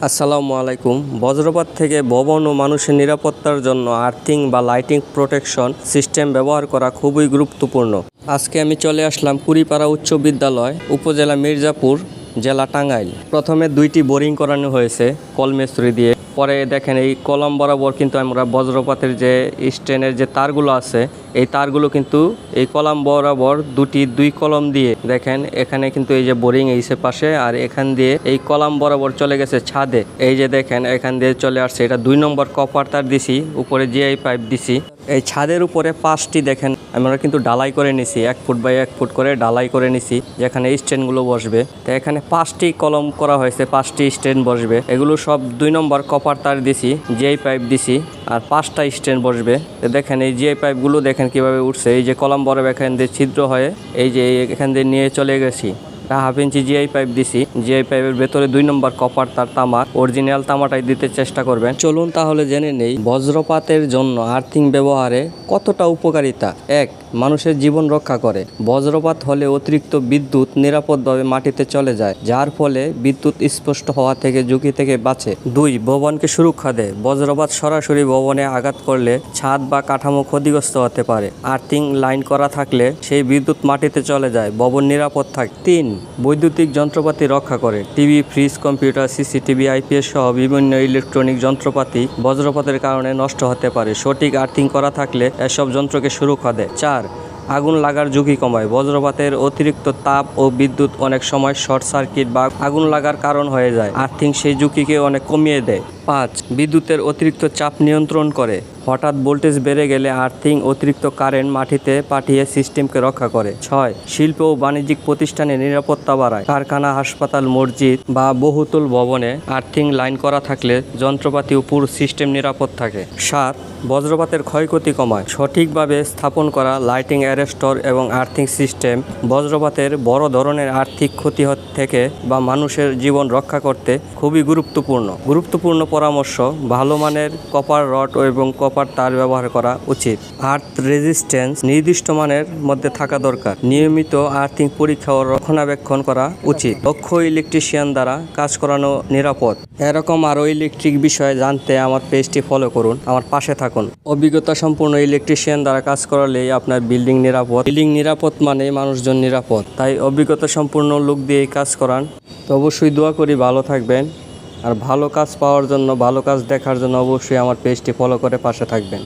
আসসালামু আলাইকুম। বজ্রপাত থেকে ভবন ও মানুষের নিরাপত্তার জন্য আর্থিং বা লাইটিং প্রোটেকশন সিস্টেম ব্যবহার করা খুবই গুরুত্বপূর্ণ। আজকে আমি চলে আসলাম কুড়িপাড়া উচ্চ বিদ্যালয়, উপজেলা মির্জাপুর, জেলা টাঙ্গাইল। প্রথমে 2টি বোরিং করানো হয়েছে কলমেস্ত্রি দিয়ে। পরে দেখেন এই কলম বরাবর কিন্তু আমরা বজ্রপাতের যে স্ট্যান্ডের যে তারগুলো আছে, এই তারগুলো কিন্তু এই কলম বরাবর দুই কলম দিয়ে দেখেন এখানে কিন্তু এই যে বোরিং এইসে পাশে, আর এখান দিয়ে এই কলম বরাবর চলে গেছে ছাদে। এই যে দেখেন এখান দিয়ে চলে আসছে, এটা 2 নম্বর কপার তার দিছি, উপরে জিআই পাইপ দিছি। এই ছাদের উপরে 5টি দেখেন আমরা কিন্তু ঢালাই করে নিছি, 1 ফুট বাই 1 ফুট করে ঢালাই করে নিছি, যেখানে স্ট্যান্ডগুলো বসবে। তো এখানে 5টি কলম করা হয়েছে, 5টি স্ট্যান্ড বসবে। এগুলো সব 2 নম্বর কপার তার দিছি, জিআই পাইপ দিছি, আর 5টা স্ট্যান্ড বসবে। তো দেখেন এই জিআই পাইপগুলো দেখেন কিভাবে উঠছে। এই যে কলম বরাবর এখান দিয়ে ছিদ্র হয়ে এই যে এখান দিয়ে নিয়ে চলে গেছি। 1/2 ইঞ্চি জিআই পাইপ দিছি। জিআই পাইপের ভেতরে 2 নম্বর কপার তার তামা, অরিজিনাল তামাটাই দিতে চেষ্টা করবেন। চলুন তাহলে জেনে নেই বজ্রপাতের জন্য আর্থিং ব্যবহারে কতটা উপকারিতা। 1. মানুষের জীবন রক্ষা করে। বজ্রপাত হলে অতিরিক্ত বিদ্যুৎ নিরাপদভাবে মাটিতে চলে যায়, যার ফলে বিদ্যুৎ স্পষ্ট হওয়া থেকে ঝুঁকি থেকে বাঁচে। 2. ভবনকে সুরক্ষা দেয়। বজ্রপাত সরাসরি ভবনে আঘাত করলে ছাদ বা কাঠামো ক্ষতিগ্রস্ত হতে পারে। আর্থিং লাইন করা থাকলে সেই বিদ্যুৎ মাটিতে চলে যায়, ভবন নিরাপদ থাকে। 3. বৈদ্যুতিক যন্ত্রপাতি রক্ষা করে। TV, fridge, computer, CCTV, IPS সহ বিভিন্ন ইলেকট্রনিক যন্ত্রপাতি বজ্রপাতের কারণে নষ্ট হতে পারে। সঠিক আর্থিং করা থাকলে এসব যন্ত্রকে সুরক্ষা দেয়। 4. আগুন লাগার ঝুঁকি কমায়। বজ্রপাতের অতিরিক্ত তাপ ও বিদ্যুৎ অনেক সময় শর্ট সার্কিট বা আগুন লাগার কারণ হয়ে যায়। আর্থিং সেই ঝুঁকিকে অনেক কমিয়ে দেয়। 5. বিদ্যুতের অতিরিক্ত চাপ নিয়ন্ত্রণ করে। হঠাৎ ভোল্টেজ বেড়ে গেলে আর্থিং অতিরিক্ত কারেন্ট মাটিতে পাঠিয়ে সিস্টেমকে রক্ষা করে। 6. শিল্প ও বাণিজ্যিক প্রতিষ্ঠানে নিরাপত্তা বাড়ায়। কারখানা, হাসপাতাল, মসজিদ বা বহুতল ভবনে আর্থিং লাইন করা থাকলে যন্ত্রপাতি ও পুরো সিস্টেম নিরাপদ থাকে। 7. বজ্রপাতের ক্ষয়ক্ষতি কমায়। সঠিকভাবে স্থাপন করা লাইটিং অ্যারেস্টর এবং আর্থিং সিস্টেম বজ্রপাতের বড় ধরনের আর্থিক ক্ষতি থেকে বা মানুষের জীবন রক্ষা করতে খুবই গুরুত্বপূর্ণ পরামর্শ: ভালো মানের কপার রড এবং কপার তার ব্যবহার করা উচিত। আর্থ রেজিস্ট্যান্স নির্দিষ্ট মানের মধ্যে থাকা দরকার। নিয়মিত আর্থিং পরীক্ষা ও রক্ষণাবেক্ষণ করা উচিত। দক্ষ ইলেকট্রিশিয়ান দ্বারা কাজ করানো নিরাপদ। এরকম আরও ইলেকট্রিক বিষয়ে জানতে আমার পেজটি ফলো করুন, আমার পাশে থাকুন। অভিজ্ঞতা সম্পূর্ণ ইলেকট্রিশিয়ান দ্বারা কাজ করালেই আপনার বিল্ডিং নিরাপদ মানে মানুষজন নিরাপদ। তাই অভিজ্ঞতা সম্পূর্ণ লোক দিয়ে কাজ করান। তো অবশ্যই দোয়া করি ভালো থাকবেন, আর ভালো কাজ পাওয়ার জন্য, ভালো কাজ দেখার জন্য অবশ্যই আমার পেজটি ফলো করে পাশে থাকবেন।